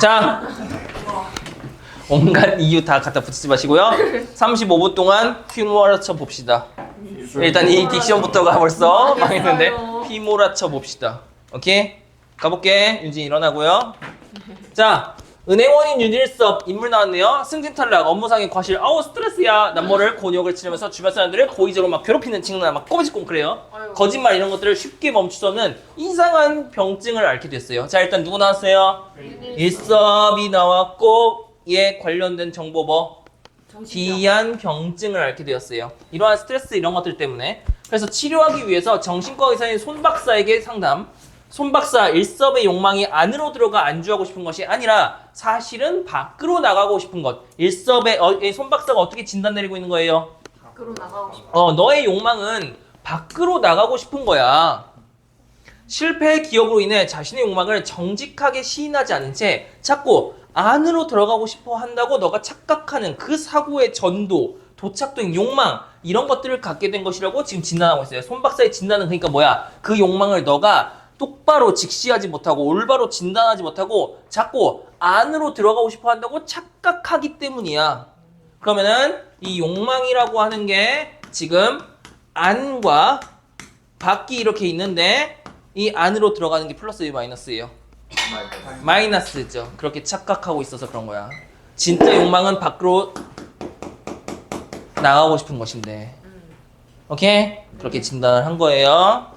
자, 온갖 이유 다 갖다 붙이지 마시고요. 35분 동안 휘몰아쳐 봅시다. 일단 이 딕션부터가 벌써 망했는데 휘몰아쳐 봅시다. 오케이? 가볼게. 윤진 일어나고요. 자, 은행원인 윤일섭 인물 나왔네요. 승진 탈락, 업무상의 과실, 아우 스트레스야. 남모를 곤욕을 치르면서 주변 사람들을 고의적으로 막 괴롭히는 친구나 막 꼬부짓꽁그래요. 거짓말 이런 것들을 쉽게 멈추서는 이상한 병증을 앓게 됐어요. 자, 일단 누구 나왔어요? 일섭이 나왔고 얘 관련된 정보 뭐? 기이한 병증을 앓게 되었어요. 이러한 스트레스 이런 것들 때문에. 그래서 치료하기 위해서 정신과 의사인 손 박사에게 상담. 손 박사 일섭의 욕망이 안으로 들어가 안주하고 싶은 것이 아니라 사실은 밖으로 나가고 싶은 것. 일섭의 손 박사가 어떻게 진단 내리고 있는 거예요? 밖으로 나가고 싶어. 너의 욕망은 밖으로 나가고 싶은 거야. 실패의 기억으로 인해 자신의 욕망을 정직하게 시인하지 않은 채 자꾸 안으로 들어가고 싶어 한다고 너가 착각하는 그 사고의 전도, 도착된 욕망 이런 것들을 갖게 된 것이라고 지금 진단하고 있어요. 손 박사의 진단은 그러니까 뭐야? 그 욕망을 너가 똑바로 직시하지 못하고 올바로 진단하지 못하고 자꾸 안으로 들어가고 싶어 한다고 착각하기 때문이야. 그러면은 이 욕망이라고 하는 게 지금 안과 밖이 이렇게 있는데 이 안으로 들어가는 게 플러스예요, 마이너스예요? 마이너스죠. 그렇게 착각하고 있어서 그런 거야. 진짜 욕망은 밖으로 나가고 싶은 것인데. 오케이? 그렇게 진단을 한 거예요.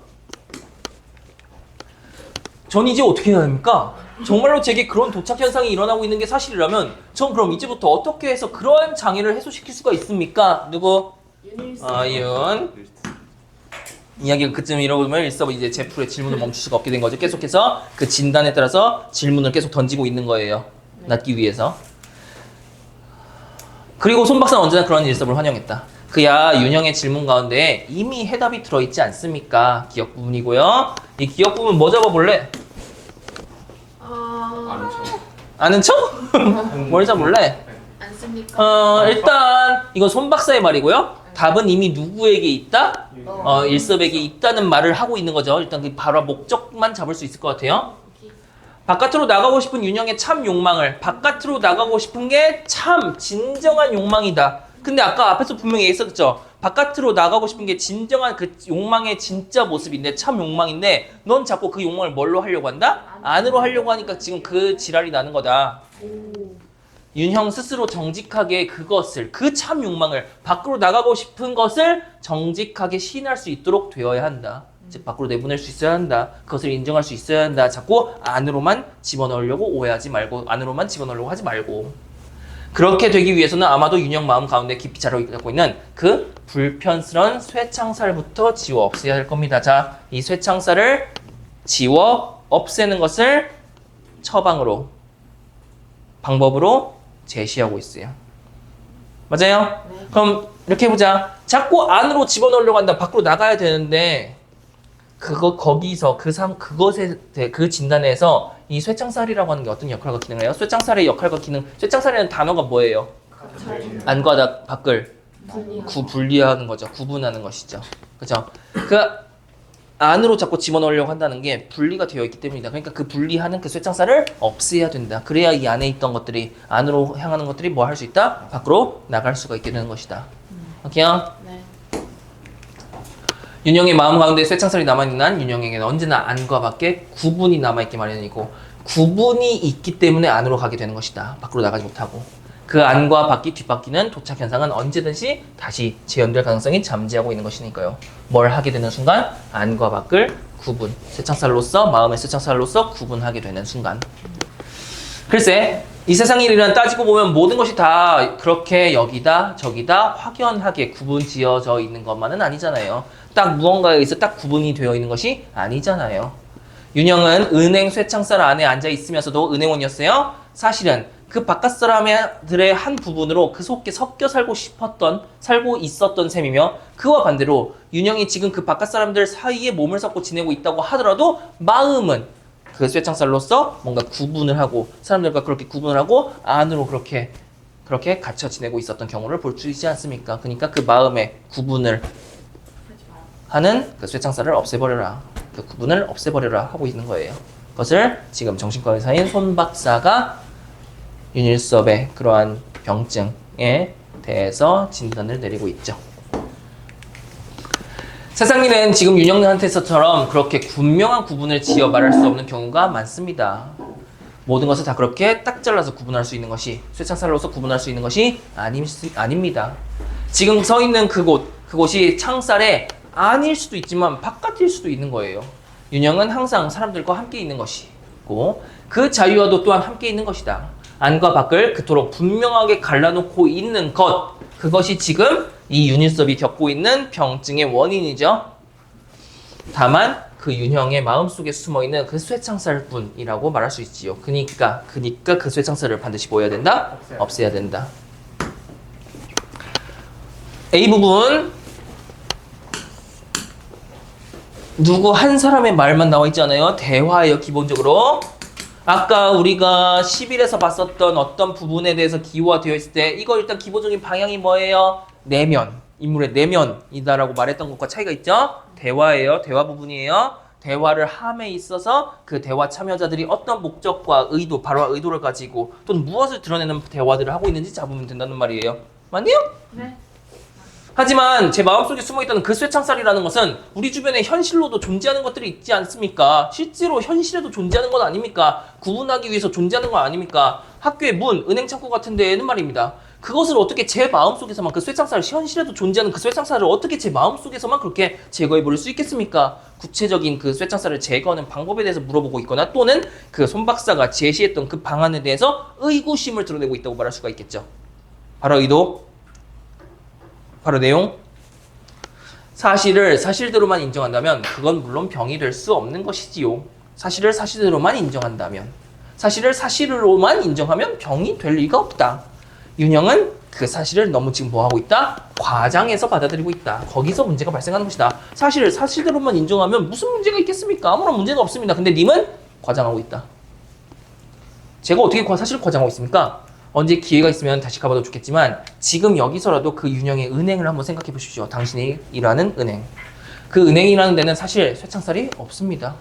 전 이제 어떻게 해야 됩니까? 정말로 제게 그런 도착 현상이 일어나고 있는 게 사실이라면 전 그럼 이제부터 어떻게 해서 그러한 장애를 해소시킬 수가 있습니까? 누구? 윤. 이야기가 그쯤 이러면 일섭은 이제 제프의 질문을 멈출 수가 없게 된 거죠. 계속해서 그 진단에 따라서 질문을 계속 던지고 있는 거예요. 낫기 위해서. 그리고 손 박사는 언제나 그런 일섭을 환영했다. 그야 윤형의 질문 가운데 이미 해답이 들어있지 않습니까? 기억 부분이고요. 이 기억 부분 뭐 잡아볼래? 아는 척? 뭘 잡을래? 안 씁니까? 일단 이건 손 박사의 말이고요. 답은 이미 누구에게 있다? 일섭에게 있다는 말을 하고 있는 거죠. 일단 그 바로 목적만 잡을 수 있을 것 같아요. 바깥으로 나가고 싶은 윤형의 참 욕망을 바깥으로 나가고 싶은 게 참 진정한 욕망이다. 근데 아까 앞에서 분명히 얘기했었죠. 바깥으로 나가고 싶은 게 진정한 그 욕망의 진짜 모습인데 참 욕망인데 넌 자꾸 그 욕망을 뭘로 하려고 한다? 안으로 하려고 하니까 지금 그 지랄이 나는 거다. 윤형 스스로 정직하게 그것을 그 참 욕망을 밖으로 나가고 싶은 것을 정직하게 시인할 수 있도록 되어야 한다. 즉 밖으로 내보낼 수 있어야 한다. 그것을 인정할 수 있어야 한다. 자꾸 안으로만 집어넣으려고 오해하지 말고 안으로만 집어넣으려고 하지 말고 그렇게 되기 위해서는 아마도 윤형 마음 가운데 깊이 자라고 있는 그 불편스러운 쇠창살부터 지워 없애야 할 겁니다. 자, 이 쇠창살을 지워 없애는 것을 처방으로 방법으로 제시하고 있어요. 맞아요? 네. 그럼 이렇게 해보자. 자꾸 안으로 집어넣으려고 한다. 밖으로 나가야 되는데 거기서 그것에 그 진단에서 이 쇠창살이라고 하는 게 어떤 역할과 기능을 해요? 쇠창살의 역할과 기능. 쇠창살이라는 단어가 뭐예요? 안과 밖을 분리하는 거죠. 구분하는 것이죠. 그죠? 그 안으로 자꾸 집어넣으려고 한다는 게 분리가 되어 있기 때문이다. 그러니까 그 분리하는 그 쇠창살을 없애야 된다. 그래야 이 안에 있던 것들이 안으로 향하는 것들이 뭐 할 수 있다? 밖으로 나갈 수가 있게 되는 것이다. 오케이요? 네. 윤형의 마음 가운데 쇠창살이 남아있는 한 윤형에게는 언제나 안과 밖에 구분이 남아있기 마련이고 구분이 있기 때문에 안으로 가게 되는 것이다. 밖으로 나가지 못하고 그 안과 밖이 뒷바퀴는 도착 현상은 언제든지 다시 재현될 가능성이 잠재하고 있는 것이니까요. 뭘 하게 되는 순간 안과 밖을 구분, 쇠창살로서 마음의 쇠창살로서 구분하게 되는 순간. 글쎄 이 세상의 일이란 따지고 보면 모든 것이 다 그렇게 여기다 저기다 확연하게 구분 지어져 있는 것만은 아니잖아요. 딱 무언가에 의해서 딱 구분이 되어 있는 것이 아니잖아요. 윤형은 은행 쇠창살 안에 앉아 있으면서도 은행원이었어요. 사실은 그 바깥 사람들의 한 부분으로 그 속에 섞여 살고 있었던 셈이며 그와 반대로 윤형이 지금 그 바깥 사람들 사이에 몸을 섞고 지내고 있다고 하더라도 마음은 그 쇠창살로서 뭔가 구분을 하고 사람들과 그렇게 구분을 하고 안으로 그렇게 갇혀 지내고 있었던 경우를 볼 수 있지 않습니까? 그러니까 그 마음의 구분을 하는 그 쇠창살을 없애버려라. 그 구분을 없애버려라 하고 있는 거예요. 그것을 지금 정신과 의사인 손 박사가 윤일섭의 그러한 병증에 대해서 진단을 내리고 있죠. 세상 일은 지금 윤영한테서처럼 그렇게 분명한 구분을 지어 말할 수 없는 경우가 많습니다. 모든 것을 다 그렇게 딱 잘라서 구분할 수 있는 것이 쇠창살로서 구분할 수 있는 것이 아닙니다. 지금 서 있는 그곳이 창살에 아닐 수도 있지만 바깥일 수도 있는 거예요. 윤영은 항상 사람들과 함께 있는 것이고 그 자유와도 또한 함께 있는 것이다. 안과 밖을 그토록 분명하게 갈라놓고 있는 것, 그것이 지금 이 윤일섭이 겪고 있는 병증의 원인이죠. 다만 그 윤형의 마음속에 숨어있는 그 쇠창살뿐이라고 말할 수 있지요. 그니까 그 쇠창살을 반드시 뭐해야 된다? 없애야 된다. A 부분 누구 한 사람의 말만 나와 있잖아요. 대화예요, 기본적으로. 아까 우리가 10일에서 봤었던 어떤 부분에 대해서 기호화되어 있을 때 이거 일단 기본적인 방향이 뭐예요? 내면, 인물의 내면이다라고 말했던 것과 차이가 있죠? 대화예요. 대화 부분이에요. 대화를 함에 있어서 그 대화 참여자들이 어떤 목적과 의도, 바로 의도를 가지고 또는 무엇을 드러내는 대화들을 하고 있는지 잡으면 된다는 말이에요. 맞네요? 네. 하지만 제 마음속에 숨어있다는 그 쇠창살이라는 것은 우리 주변에 현실로도 존재하는 것들이 있지 않습니까? 실제로 현실에도 존재하는 건 아닙니까? 구분하기 위해서 존재하는 건 아닙니까? 학교의 문, 은행 창고 같은 데에는 말입니다. 그것을 어떻게 제 마음속에서만 그 쇠창살, 현실에도 존재하는 그 쇠창살을 어떻게 제 마음속에서만 그렇게 제거해 버릴 수 있겠습니까? 구체적인 그 쇠창살을 제거하는 방법에 대해서 물어보고 있거나 또는 그 손 박사가 제시했던 그 방안에 대해서 의구심을 드러내고 있다고 말할 수가 있겠죠. 바로 의도, 바로 내용. 사실을 사실대로만 인정한다면 그건 물론 병이 될 수 없는 것이지요. 사실을 사실대로만 인정한다면, 사실을 사실로만 인정하면 병이 될 리가 없다. 윤형은 그 사실을 너무 지금 뭐하고 있다? 과장해서 받아들이고 있다. 거기서 문제가 발생하는 것이다. 사실을 사실대로만 인정하면 무슨 문제가 있겠습니까? 아무런 문제가 없습니다. 근데 님은 과장하고 있다. 제가 어떻게 사실을 과장하고 있습니까? 언제 기회가 있으면 다시 가봐도 좋겠지만 지금 여기서라도 그 윤형의 은행을 한번 생각해 보십시오. 당신이 일하는 은행. 그 은행이라는 데는 사실 쇠창살이 없습니다.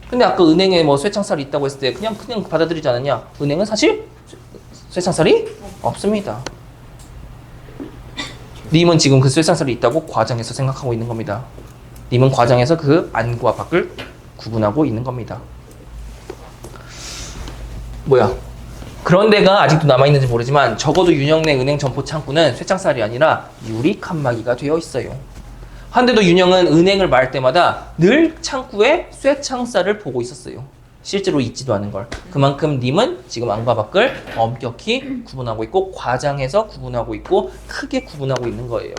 근데 아까 은행에 뭐 쇠창살이 있다고 했을 때 그냥 받아들이지 않았냐? 은행은 사실 쇠창살이 없습니다. 님은 지금 그 쇠창살이 있다고 과장해서 생각하고 있는 겁니다. 님은 과장해서 그 안과 밖을 구분하고 있는 겁니다. 뭐야? 그런 데가 아직도 남아있는지 모르지만 적어도 윤형네 은행 점포 창구는 쇠창살이 아니라 유리 칸막이가 되어 있어요. 한데도 윤형은 은행을 말 때마다 늘 창구에 쇠창살을 보고 있었어요. 실제로 있지도 않은 걸. 그만큼 님은 지금 안과 밖을 엄격히 구분하고 있고 과장해서 구분하고 있고 크게 구분하고 있는 거예요.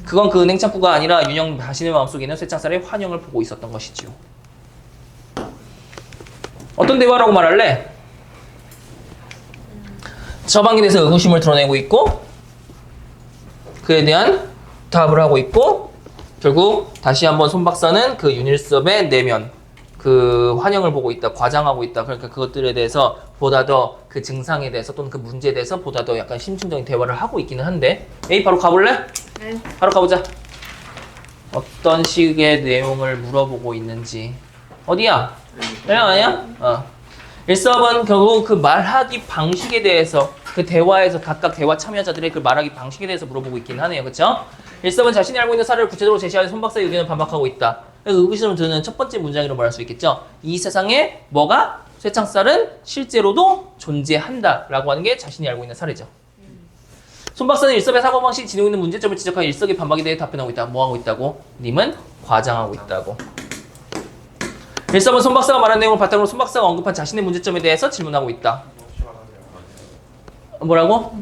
그건 그 은행 창구가 아니라 윤형 자신의 마음속에 있는 쇠창살의 환영을 보고 있었던 것이죠. 어떤 대화라고 말할래? 저방에 대해서 의구심을 드러내고 있고 그에 대한 답을 하고 있고 결국 다시 한번 손 박사는 그 윤일섭의 내면 그 환영을 보고 있다, 과장하고 있다. 그러니까 그것들에 대해서 보다 더 그 증상에 대해서 또는 그 문제에 대해서 보다 더 약간 심층적인 대화를 하고 있기는 한데 A 바로 가볼래? 네. 바로 가보자. 어떤 식의 내용을 물어보고 있는지. 어디야? 아니야? 일섭은 결국 그 말하기 방식에 대해서 그 대화에서 각각 대화 참여자들의 그 말하기 방식에 대해서 물어보고 있긴 하네요. 그쵸? 일섭은 자신이 알고 있는 사례를 구체적으로 제시하여 손 박사의 의견을 반박하고 있다. 의구심을 드는 첫 번째 문장으로 말할 수 있겠죠. 이 세상에 뭐가? 쇠창살은 실제로도 존재한다 라고 하는 게 자신이 알고 있는 사례죠. 손 박사는 일섭의 사고방식이 지니고 있는 문제점을 지적하여 일섭의 반박에 대해 답변하고 있다. 뭐 하고 있다고? 님은 과장하고 있다고. 일섭은 손 박사가 말한 내용을 바탕으로 손 박사가 언급한 자신의 문제점에 대해서 질문하고 있다. 뭐라고?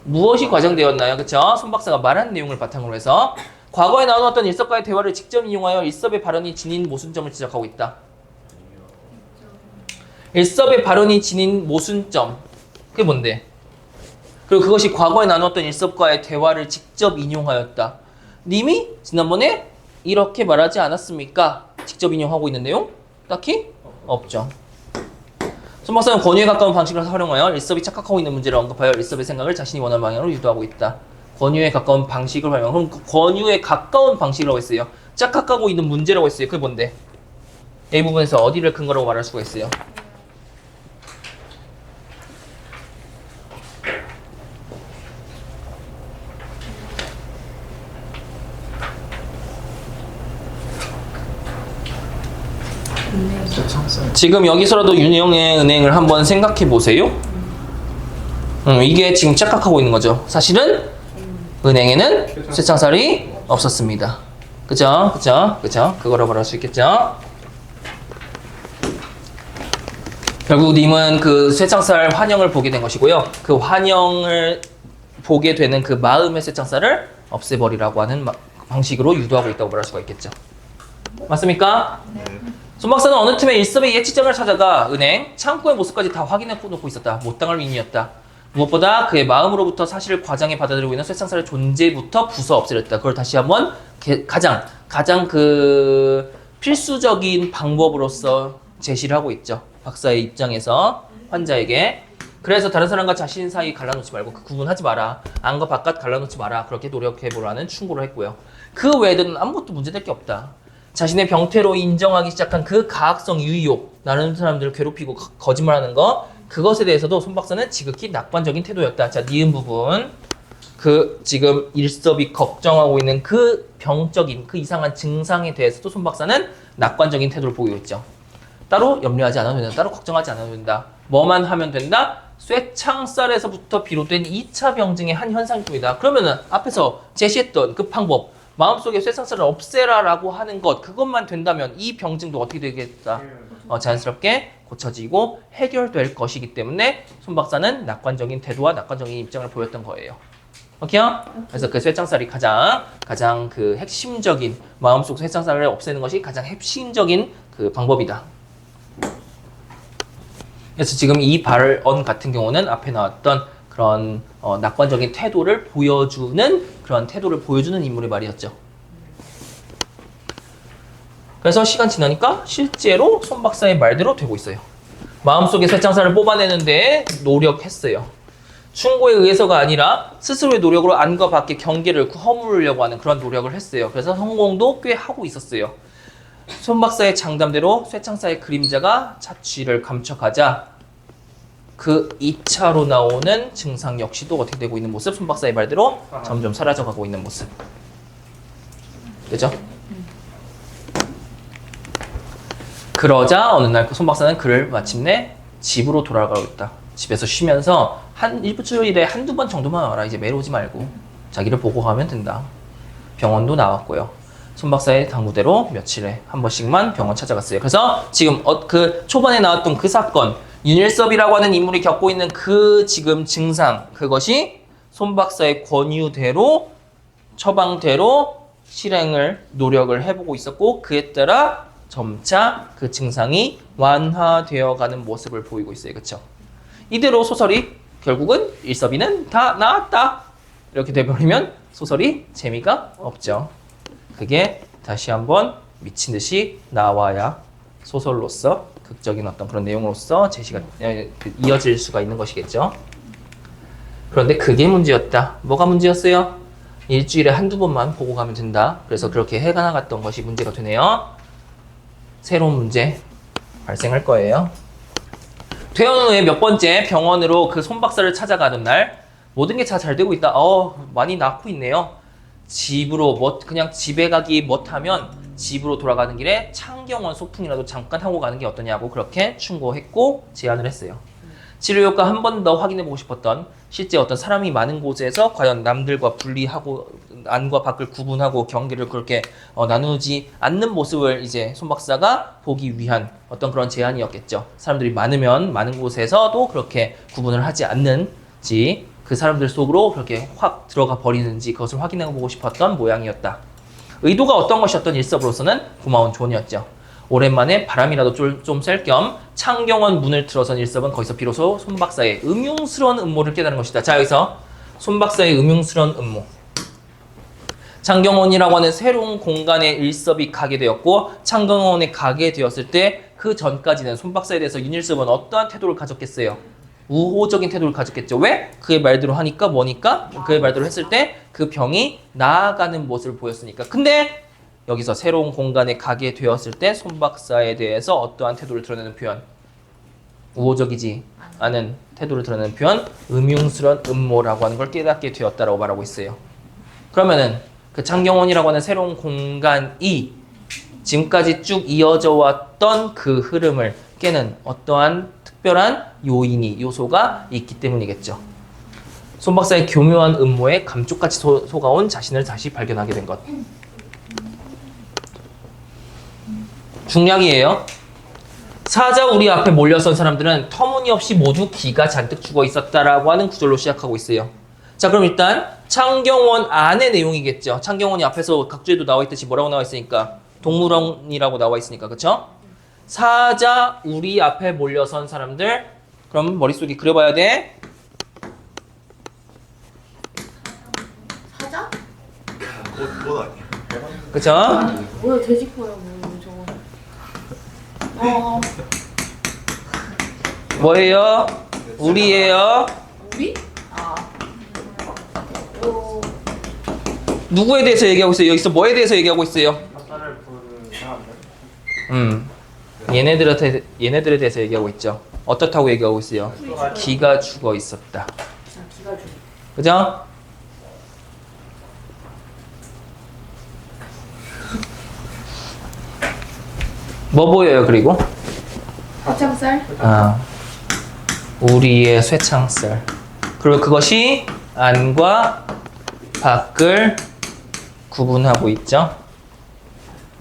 무엇이 과장되었나요? 그쵸? 손 박사가 말한 내용을 바탕으로 해서 과거에 나눴던 일섭과의 대화를 직접 인용하여 일섭의 발언이 지닌 모순점을 지적하고 있다. 일섭의 발언이 지닌 모순점. 그게 뭔데? 그리고 그것이 과거에 나눴던 일섭과의 대화를 직접 인용하였다. 님이 지난번에 이렇게 말하지 않았습니까? 직접 인용하고 있는 내용? 딱히 없죠. 손 박사는 권유에 가까운 방식을 활용하여 일섭이 착각하고 있는 문제를 언급하여 일섭의 생각을 자신이 원하는 방향으로 유도하고 있다. 권유에 가까운 방식을 활용. 그럼 그 권유에 가까운 방식이라고 했어요. 착각하고 있는 문제라고 했어요. 그게 뭔데? A 부분에서 어디를 근거라고 말할 수가 있어요? 지금 여기서라도 윤영의 은행을 한번 생각해 보세요. 이게 지금 착각하고 있는 거죠. 사실은 은행에는 쇠창살이 없었습니다. 그죠? 그거라고 할 수 있겠죠? 결국 님은 그 쇠창살 환영을 보게 된 것이고요. 그 환영을 보게 되는 그 마음의 쇠창살을 없애버리라고 하는 방식으로 유도하고 있다고 말할 수가 있겠죠. 맞습니까? 손 박사는 어느 틈에 일섭의 예치장을 찾아가 은행, 창고의 모습까지 다 확인해 놓고 있었다. 못 당할 위인이었다. 무엇보다 그의 마음으로부터 사실을 과장해 받아들이고 있는 쇠창살의 존재부터 부숴 없애렸다. 그걸 다시 한번 가장 그 필수적인 방법으로서 제시를 하고 있죠. 박사의 입장에서 환자에게. 그래서 다른 사람과 자신 사이 갈라놓지 말고 그 구분하지 마라. 안과 바깥 갈라놓지 마라. 그렇게 노력해보라는 충고를 했고요. 그 외에는 아무것도 문제될 게 없다. 자신의 병태로 인정하기 시작한 그 가학성 유의욕, 다른 사람들을 괴롭히고 거짓말하는 거, 그것에 대해서도 손 박사는 지극히 낙관적인 태도였다. 자, 니은 부분. 그 지금 일섭이 걱정하고 있는 그 병적인 그 이상한 증상에 대해서도 손 박사는 낙관적인 태도를 보이고 있죠. 따로 염려하지 않아도 된다. 따로 걱정하지 않아도 된다. 뭐만 하면 된다? 쇠창살에서부터 비롯된 2차 병증의 한 현상일 뿐이다. 그러면은 앞에서 제시했던 그 방법, 마음속에 쇠창살을 없애라라고 하는 것, 그것만 된다면 이 병증도 어떻게 되겠다? 자연스럽게 고쳐지고 해결될 것이기 때문에 손 박사는 낙관적인 태도와 낙관적인 입장을 보였던 거예요. 오케이요? 그래서 그 쇠창살이 가장 그 핵심적인, 마음속 쇠창살을 없애는 것이 가장 핵심적인 그 방법이다. 그래서 지금 이 발언 같은 경우는 앞에 나왔던 그런 낙관적인 태도를 보여주는 인물의 말이었죠. 그래서 시간 지나니까 실제로 손 박사의 말대로 되고 있어요. 마음속에 쇠창살을 뽑아내는데 노력했어요. 충고에 의해서가 아니라 스스로의 노력으로 안과 밖의 경계를 허물으려고 하는 그런 노력을 했어요. 그래서 성공도 꽤 하고 있었어요. 손 박사의 장담대로 쇠창살의 그림자가 자취를 감춰가자 그 2차로 나오는 증상 역시도 어떻게 되고 있는 모습, 손 박사의 말대로 점점 사라져가고 있는 모습. 그죠? 그러자 어느 날 손 박사는 그를 마침내 집으로 돌아가고 있다. 집에서 쉬면서 일주일에 한두 번 정도만 와라. 이제 매일 오지 말고 자기를 보고 가면 된다. 병원도 나왔고요. 손 박사의 당부대로 며칠에 한 번씩만 병원 찾아갔어요. 그래서 지금 그 초반에 나왔던 그 사건, 윤일섭이라고 하는 인물이 겪고 있는 그 지금 증상, 그것이 손 박사의 권유대로 처방대로 실행을 노력을 해보고 있었고 그에 따라 점차 그 증상이 완화되어 가는 모습을 보이고 있어요. 그렇죠? 이대로 소설이 결국은 일섭이는 다 나았다 이렇게 돼버리면 소설이 재미가 없죠. 그게 다시 한번 미친 듯이 나와야 소설로서 극적인 어떤 그런 내용으로서 제시가 이어질 수가 있는 것이겠죠. 그런데 그게 문제였다. 뭐가 문제였어요? 일주일에 한두 번만 보고 가면 된다. 그래서 그렇게 해가 나갔던 것이 문제가 되네요. 새로운 문제 발생할 거예요. 퇴원 후에 몇 번째 병원으로 그 손 박사를 찾아가는 날 모든 게 다 잘 되고 있다. 많이 낫고 있네요. 집으로 그냥 집에 가기 못하면 집으로 돌아가는 길에 창경원 소풍이라도 잠깐 하고 가는 게 어떠냐고 그렇게 충고했고 제안을 했어요. 치료 효과 한 번 더 확인해보고 싶었던 실제 어떤 사람이 많은 곳에서 과연 남들과 분리하고 안과 밖을 구분하고 경계를 그렇게 나누지 않는 모습을 이제 손 박사가 보기 위한 어떤 그런 제안이었겠죠. 사람들이 많으면 많은 곳에서도 그렇게 구분을 하지 않는지 그 사람들 속으로 그렇게 확 들어가 버리는지 그것을 확인해보고 싶었던 모양이었다. 의도가 어떤 것이었던 일섭으로서는 고마운 조언이었죠. 오랜만에 바람이라도 좀 쐴 겸 창경원 문을 틀어선 일섭은 거기서 비로소 손 박사의 음흉스러운 음모를 깨달은 것이다. 자, 여기서 손 박사의 음흉스러운 음모. 창경원이라고 하는 새로운 공간에 일섭이 가게 되었고 창경원에 가게 되었을 때 그 전까지는 손 박사에 대해서 윤일섭은 어떠한 태도를 가졌겠어요? 우호적인 태도를 가졌겠죠. 왜? 그의 말대로 하니까 뭐니까? 그의 말대로 했을 때 그 병이 나아가는 모습을 보였으니까. 근데 여기서 새로운 공간에 가게 되었을 때 손 박사에 대해서 어떠한 태도를 드러내는 표현? 우호적이지 않은 태도를 드러내는 표현, 음흉스러운 음모라고 하는 걸 깨닫게 되었다라고 말하고 있어요. 그러면은 그 창경원이라고 하는 새로운 공간이 지금까지 쭉 이어져 왔던 그 흐름을 깨는 어떠한 특별한 요소가 있기 때문이겠죠. 손 박사의 교묘한 음모에 감쪽같이 속아온 자신을 다시 발견하게 된 것. 중략이에요. 사자 우리 앞에 몰려선 사람들은 터무니없이 모두 기가 잔뜩 죽어 있었다라고 하는 구절로 시작하고 있어요. 자, 그럼 일단 창경원 안의 내용이겠죠. 창경원이 앞에서 각주에도 나와 있듯이 뭐라고 나와 있으니까 동물원이라고 나와 있으니까, 그쵸? 사자 우리 앞에 몰려선 사람들. 그럼 머릿속에 그려봐야 돼. 사자? 뭐 아니야? 그쵸? 아니 뭐야 돼지코야 뭐 저거. 뭐예요? 우리예요. 우리? 아. 어. 누구에 대해서 얘기하고 있어요? 여기서 뭐에 대해서 얘기하고 있어요? 사자를 부르는 사람들? 얘네들에 대해서 얘기하고 있죠. 어떻다고 얘기하고 있어요? 기가 죽어 있었다. 아, 기가 죽. 그죠? 뭐 보여요, 그리고? 화창살? 아, 우리의 쇠창살. 그리고 그것이 안과 밖을 구분하고 있죠.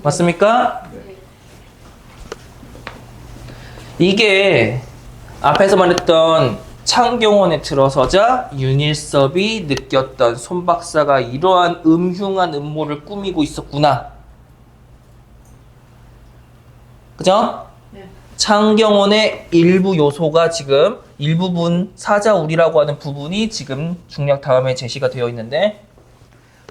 맞습니까? 이게 앞에서 말했던 창경원에 들어서자 윤일섭이 느꼈던 손 박사가 이러한 음흉한 음모를 꾸미고 있었구나. 그죠? 네. 창경원의 일부 요소가 지금 일부분 사자우리라고 하는 부분이 지금 중략 다음에 제시가 되어 있는데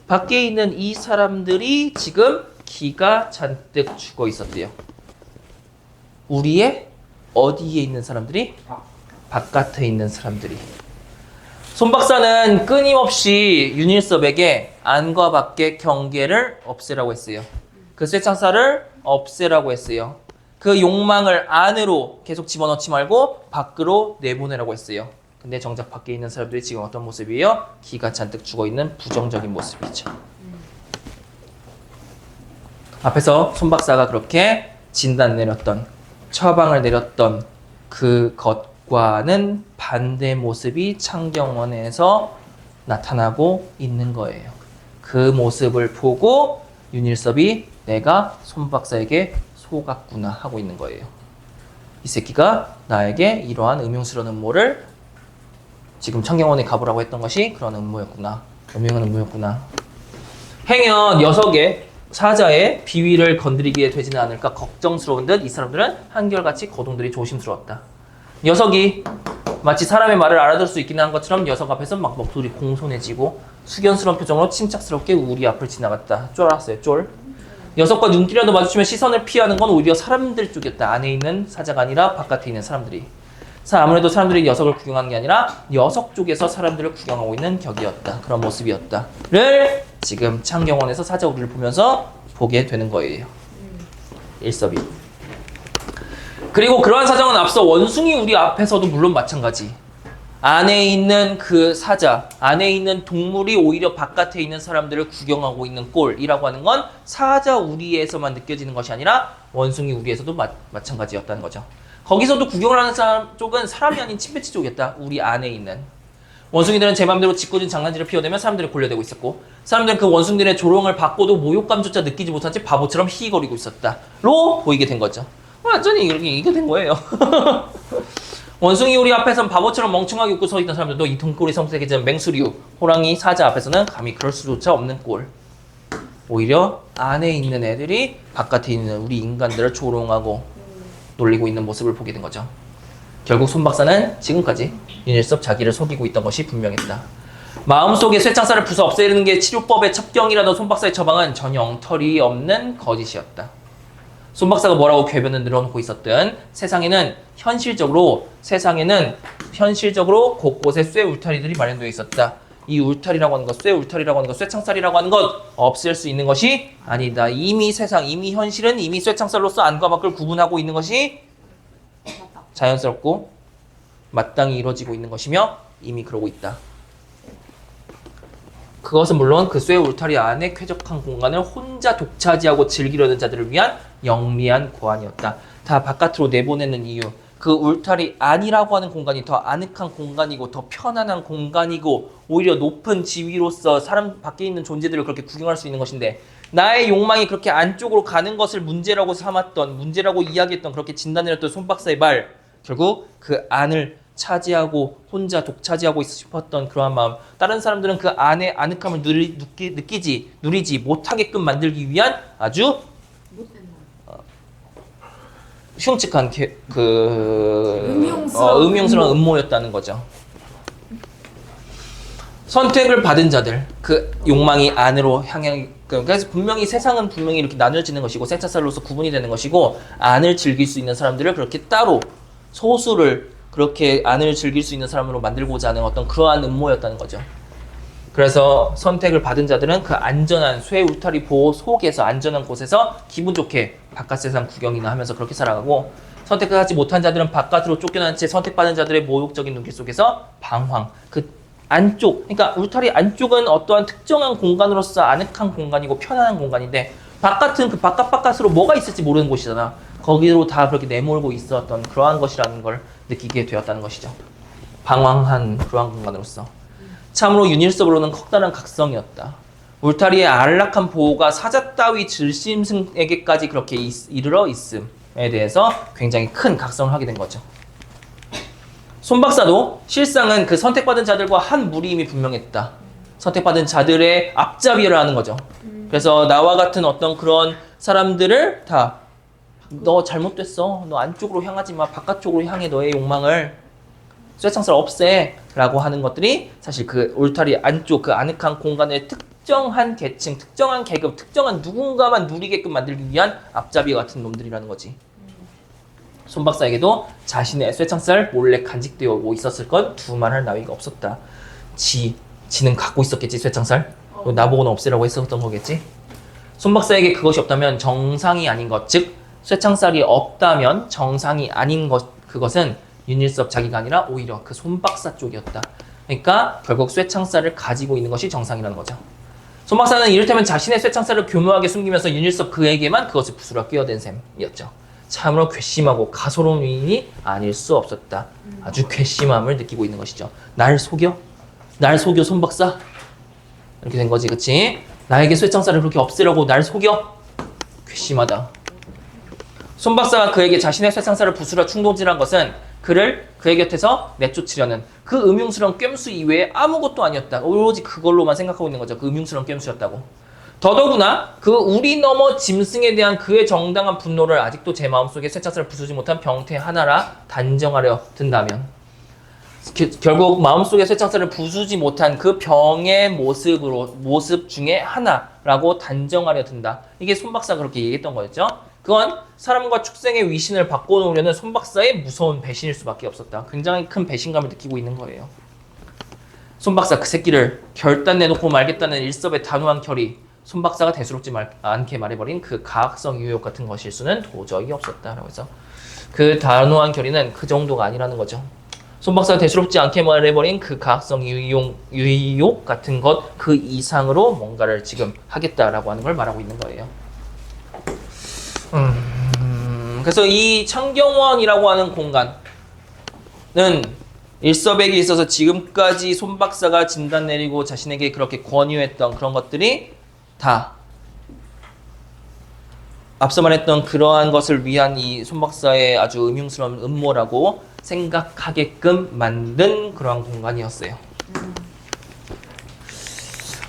밖에 있는 이 사람들이 지금 기가 잔뜩 죽어 있었대요. 우리의 어디에 있는 사람들이? 바깥에 있는 사람들이. 손 박사는 끊임없이 윤일섭에게 안과 밖의 경계를 없애라고 했어요. 그 쇠창살을 없애라고 했어요. 그 욕망을 안으로 계속 집어넣지 말고 밖으로 내보내라고 했어요. 근데 정작 밖에 있는 사람들이 지금 어떤 모습이에요? 기가 잔뜩 죽어있는 부정적인 모습이죠. 앞에서 손 박사가 그렇게 진단 내렸던, 처방을 내렸던 그것과는 반대 모습이 창경원에서 나타나고 있는 거예요. 그 모습을 보고 윤일섭이 내가 손 박사에게 속았구나 하고 있는 거예요. 이 새끼가 나에게 이러한 음흉스러운 음모를 지금 창경원에 가보라고 했던 것이 그런 음모였구나. 음흉한 음모였구나. 행여 녀석의 사자의 비위를 건드리게 되지는 않을까 걱정스러운 듯 이 사람들은 한결같이 거동들이 조심스러웠다. 녀석이 마치 사람의 말을 알아들을 수 있기는 한 것처럼 녀석 앞에서 막 목소리 공손해지고 숙연스러운 표정으로 침착스럽게 우리 앞을 지나갔다. 쫄았어요, 쫄. 녀석과 눈길이라도 마주치면 시선을 피하는 건 오히려 사람들 쪽이었다. 안에 있는 사자가 아니라 바깥에 있는 사람들이. 아무래도 사람들이 녀석을 구경하는 게 아니라 녀석 쪽에서 사람들을 구경하고 있는 격이었다. 그런 모습이었다.를 지금 창경원에서 사자 우리를 보면서 보게 되는 거예요. 일섭이. 그리고 그러한 사정은 앞서 원숭이 우리 앞에서도 물론 마찬가지. 안에 있는 그 사자, 안에 있는 동물이 오히려 바깥에 있는 사람들을 구경하고 있는 꼴이라고 하는 건 사자 우리에서만 느껴지는 것이 아니라 원숭이 우리에서도 마찬가지였다는 거죠. 거기서도 구경을 하는 사람 쪽은 사람이 아닌 침팬지 쪽이었다. 우리 안에 있는. 원숭이들은 제 맘대로 짓궂은 장난질을 피워대며 사람들을 골려대고 있었고 사람들은 그 원숭이들의 조롱을 받고도 모욕감조차 느끼지 못한 채 바보처럼 히히거리고 있었다. 로 보이게 된 거죠. 완전히 이렇게 된 거예요. 원숭이 우리 앞에선 바보처럼 멍청하게 웃고 서 있던 사람들도 이 등골이 성색해진 맹수류, 호랑이, 사자 앞에서는 감히 그럴 수조차 없는 꼴. 오히려 안에 있는 애들이 바깥에 있는 우리 인간들을 조롱하고 놀리고 있는 모습을 보게 된 거죠. 결국 손 박사는 지금까지 윤일섭 자기를 속이고 있던 것이 분명했다. 마음속에 쇠창살을 부숴 없애는 게 치료법의 첩경이라던 손 박사의 처방은 전혀 엉터리 없는 거짓이었다. 손 박사가 뭐라고 궤변을 늘어놓고 있었든 세상에는 현실적으로 곳곳에 쇠 울타리들이 마련되어 있었다. 이 울타리라고 하는 것, 쇠 울타리라고 하는 것, 쇠창살이라고 하는 것 없앨 수 있는 것이 아니다. 이미 세상, 이미 현실은 이미 쇠창살로서 안과 밖을 구분하고 있는 것이 자연스럽고 마땅히 이루어지고 있는 것이며 이미 그러고 있다. 그것은 물론 그 쇠 울타리 안에 쾌적한 공간을 혼자 독차지하고 즐기려는 자들을 위한 영리한 고안이었다. 다 바깥으로 내보내는 이유. 그 울타리 안이라고 하는 공간이 더 아늑한 공간이고 더 편안한 공간이고 오히려 높은 지위로서 사람 밖에 있는 존재들을 그렇게 구경할 수 있는 것인데 나의 욕망이 그렇게 안쪽으로 가는 것을 문제라고 삼았던 문제라고 이야기했던 그렇게 진단을 했던 손 박사의 말 결국 그 안을 차지하고 혼자 독차지하고 싶었던 그러한 마음 다른 사람들은 그 안의 아늑함을 누리지 못하게끔 만들기 위한 아주 못된 놈. 흉측한 음흉스러운 음흉스러운 음모였다는 거죠. 선택을 받은 자들, 그 욕망이 안으로 향해 그래서 분명히 세상은 분명히 이렇게 나눠지는 것이고 쇠차살로서 구분이 되는 것이고 안을 즐길 수 있는 사람들을 그렇게 따로 소수를 그렇게 안을 즐길 수 있는 사람으로 만들고자 하는 어떤 그러한 음모였다는 거죠. 그래서 선택을 받은 자들은 그 안전한 쇠 울타리 보호 속에서 안전한 곳에서 기분 좋게 바깥 세상 구경이나 하면서 그렇게 살아가고 선택을 하지 못한 자들은 바깥으로 쫓겨난 채 선택받은 자들의 모욕적인 눈길 속에서 방황. 그 안쪽, 그러니까 울타리 안쪽은 어떠한 특정한 공간으로서 아늑한 공간이고 편안한 공간인데 바깥은 그 바깥으로 뭐가 있을지 모르는 곳이잖아. 거기로 다 그렇게 내몰고 있었던 그러한 것이라는 걸 느끼게 되었다는 것이죠. 방황한 그러한 공간으로서. 참으로 윤일섭으로는 커다란 각성이었다. 울타리의 안락한 보호가 사자 따위 질심승에게까지 그렇게 이르러 있음에 대해서 굉장히 큰 각성을 하게 된 거죠. 손 박사도 실상은 그 선택받은 자들과 한 무리임이 분명했다. 선택받은 자들의 앞잡이를 하는 거죠. 그래서 나와 같은 어떤 그런 사람들을 다 너 잘못됐어. 너 안쪽으로 향하지 마. 바깥쪽으로 향해 너의 욕망을. 쇠창살 없애. 라고 하는 것들이 사실 그 울타리 안쪽 그 아늑한 공간을 특정한 계층, 특정한 계급, 특정한 누군가만 누리게끔 만들기 위한 앞잡이 같은 놈들이라는 거지. 손 박사에게도 자신의 쇠창살 몰래 간직되어 있었을 건 두말할 나위가 없었다. 지는 갖고 있었겠지 쇠창살. 나보고는 없애라고 했었던 거겠지. 손 박사에게 그것이 없다면 정상이 아닌 것, 즉 쇠창살이 없다면 정상이 아닌 그것은 윤일섭 자기가 아니라 오히려 그 손 박사 쪽이었다. 그러니까 결국 쇠창살을 가지고 있는 것이 정상이라는 거죠. 손 박사는 이를테면 자신의 쇠창살을 교묘하게 숨기면서 윤일섭 그에게만 그것을 부수러 끼어댄 셈이었죠. 참으로 괘씸하고 가소로운 위인이 아닐 수 없었다. 아주 괘씸함을 느끼고 있는 것이죠. 날 속여? 날 속여 손 박사? 이렇게 된 거지, 그치? 나에게 쇠창살을 그렇게 없애려고 날 속여? 괘씸하다. 손 박사가 그에게 자신의 쇠창살을 부수려 충동질한 것은 그를 그의 곁에서 내쫓으려는 그 음흉스러운 꿰무수 이외에 아무것도 아니었다. 오로지 그걸로만 생각하고 있는 거죠. 그 음흉스러운 꿰무수였다고. 더더구나 그 우리 넘어 짐승에 대한 그의 정당한 분노를 아직도 제 마음속에 쇠창살을 부수지 못한 병태 하나라 단정하려 든다면 결국 마음속에 쇠창살을 부수지 못한 그 병의 모습 중에 하나라고 단정하려 든다. 이게 손 박사가 그렇게 얘기했던 거였죠. 그건 사람과 축생의 위신을 바꿔놓으려는 손 박사의 무서운 배신일 수밖에 없었다. 굉장히 큰 배신감을 느끼고 있는 거예요. 손 박사 그 새끼를 결단 내놓고 말겠다는 일섭의 단호한 결의, 손 박사가 대수롭지 않게 말해버린 그 가학성 유욕 같은 것일 수는 도저히 없었다라고 해서 그 단호한 결의는 그 정도가 아니라는 거죠. 손 박사가 대수롭지 않게 말해버린 그 가학성 유욕 같은 것 그 이상으로 뭔가를 지금 하겠다라고 하는 걸 말하고 있는 거예요. 그래서 이 창경원이라고 하는 공간은 일섭에게 있어서 지금까지 손 박사가 진단 내리고 자신에게 그렇게 권유했던 그런 것들이 다 앞서 말했던 그러한 것을 위한 이 손 박사의 아주 음흉스러운 음모라고 생각하게끔 만든 그러한 공간이었어요.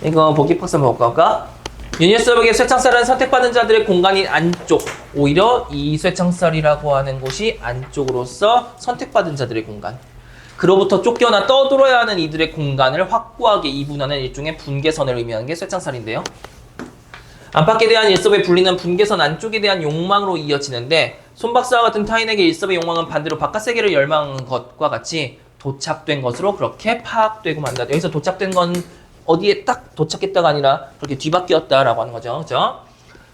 이거 보기 박사 볼까? 윤일섭에게 쇠창살은 선택받은 자들의 공간인 안쪽, 오히려 이 쇠창살이라고 하는 곳이 안쪽으로서 선택받은 자들의 공간, 그로부터 쫓겨나 떠들어야 하는 이들의 공간을 확고하게 이분하는 일종의 분계선을 의미하는 게 쇠창살인데요. 안팎에 대한 일섭의 분리는 분계선 안쪽에 대한 욕망으로 이어지는데 손 박사와 같은 타인에게 일섭의 욕망은 반대로 바깥 세계를 열망하는 것과 같이 도착된 것으로 그렇게 파악되고 만다. 여기서 도착된 건 어디에 딱 도착했다가 아니라 그렇게 뒤바뀌었다라고 하는 거죠. 그죠?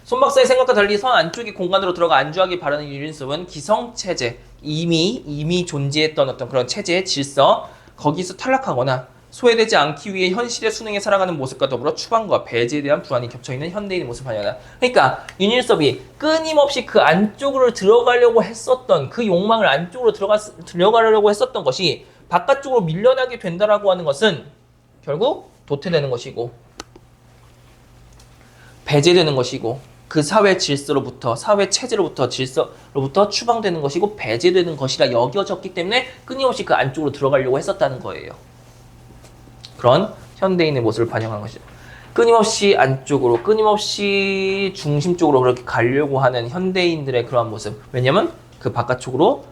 손 박사의 생각과 달리 선 안쪽의 공간으로 들어가 안주하기 바라는 윤일섭은 기성체제, 이미 존재했던 어떤 그런 체제의 질서, 거기서 탈락하거나 소외되지 않기 위해 현실의 수능에 살아가는 모습과 더불어 추방과 배제에 대한 불안이 겹쳐있는 현대인의 모습을 반영한다. 그러니까 윤일섭이 끊임없이 그 안쪽으로 들어가려고 했었던 그 욕망을 안쪽으로 들어가려고 했었던 것이 바깥쪽으로 밀려나게 된다라고 하는 것은 결국 도태되는 것이고 배제되는 것이고 그 사회 질서로부터 사회 체제로부터 질서로부터 추방되는 것이고 배제되는 것이라 여겨졌기 때문에 끊임없이 그 안쪽으로 들어가려고 했었다는 거예요. 그런 현대인의 모습을 반영한 것이죠. 끊임없이 안쪽으로 끊임없이 중심 쪽으로 그렇게 가려고 하는 현대인들의 그러한 모습. 왜냐면 그 바깥쪽으로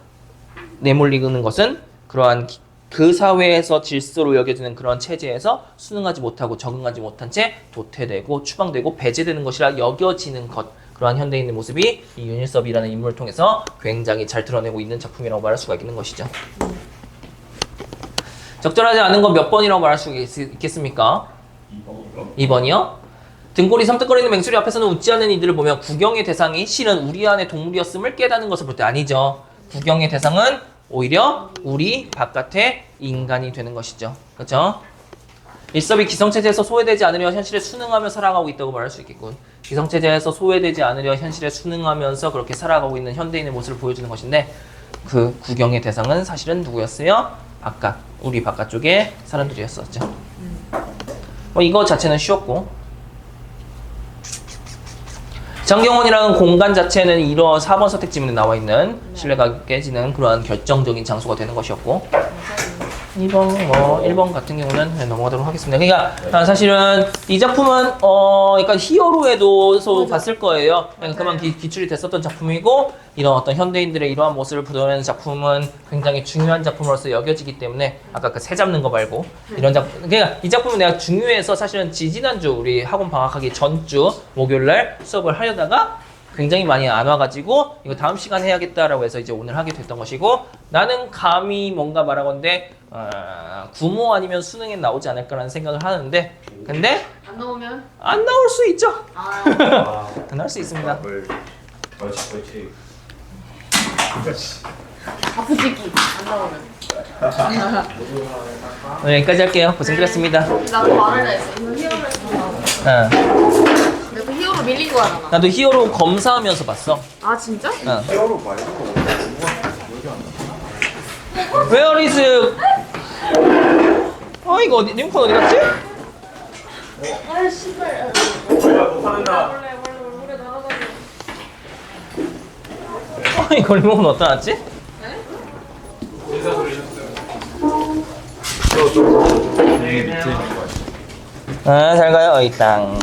내몰리는 것은 그러한 그 사회에서 질서로 여겨지는 그런 체제에서 순응하지 못하고 적응하지 못한 채 도태되고 추방되고 배제되는 것이라 여겨지는 것. 그러한 현대인의 모습이 이 윤일섭이라는 인물을 통해서 굉장히 잘 드러내고 있는 작품이라고 말할 수가 있는 것이죠. 적절하지 않은 건 몇 번이라고 말할 수 있겠습니까? 2번이요? 등골이 섬뜩거리는 맹수리 앞에서는 웃지 않는 이들을 보면 구경의 대상이 실은 우리 안의 동물이었음을 깨닫는 것을 볼 때 아니죠. 구경의 대상은 오히려 우리 바깥의 인간이 되는 것이죠. 그렇죠? 일섭이 기성체제에서 소외되지 않으려 현실에 순응하며 살아가고 있다고 말할 수 있겠군. 기성체제에서 소외되지 않으려 현실에 순응하면서 그렇게 살아가고 있는 현대인의 모습을 보여주는 것인데 그 구경의 대상은 사실은 누구였어요? 바깥, 우리 바깥쪽에 사람들이었었죠. 뭐 이거 자체는 쉬웠고 장경원이라는 공간 자체는 이런 4번 선택 지문에 나와 있는 신뢰가 깨지는 그러한 결정적인 장소가 되는 것이었고 1번 같은 경우는 넘어가도록 하겠습니다. 그러니까 사실은 이 작품은 약간 히어로에도 봤을 거예요. 그만 기출이 됐었던 작품이고 이런 어떤 현대인들의 이러한 모습을 보여내는 작품은 굉장히 중요한 작품으로서 여겨지기 때문에 아까 그 새 잡는 거 말고 이런 작품 그러니까 이 작품은 내가 중요해서 사실은 지지난주 우리 학원 방학하기 전주 목요일날 수업을 하려다가 굉장히 많이 안 와가지고 이거 다음 시간 해야겠다라고 해서 이제 오늘 하게 됐던 것이고 나는 감히 뭔가 말하건대 구모 아니면 수능에 나오지 않을까라는 생각을 하는데 근데 안 나오면? 안 나올 수 있죠. 아, 안 나올 수 있습니다. 벌칙. 바쁘지기 안 나오면. 오늘 여기까지 할게요. 고생드렸습니다. 나도 말을 했어. 이거 히어로를 나오고. 근데 그 히어로 밀린 거 하잖아. 나도 히어로 검사하면서 봤어. 아 진짜? 히어로 말고 Where is 이거 어디 리모컨 어디 갔지? 아 씨발. 우리가 못하는다. 원래 물에 나가가지고. 이거 리모컨 어디다 놨지? 인사 소리셨어요. 잘 가요. 어이 땅.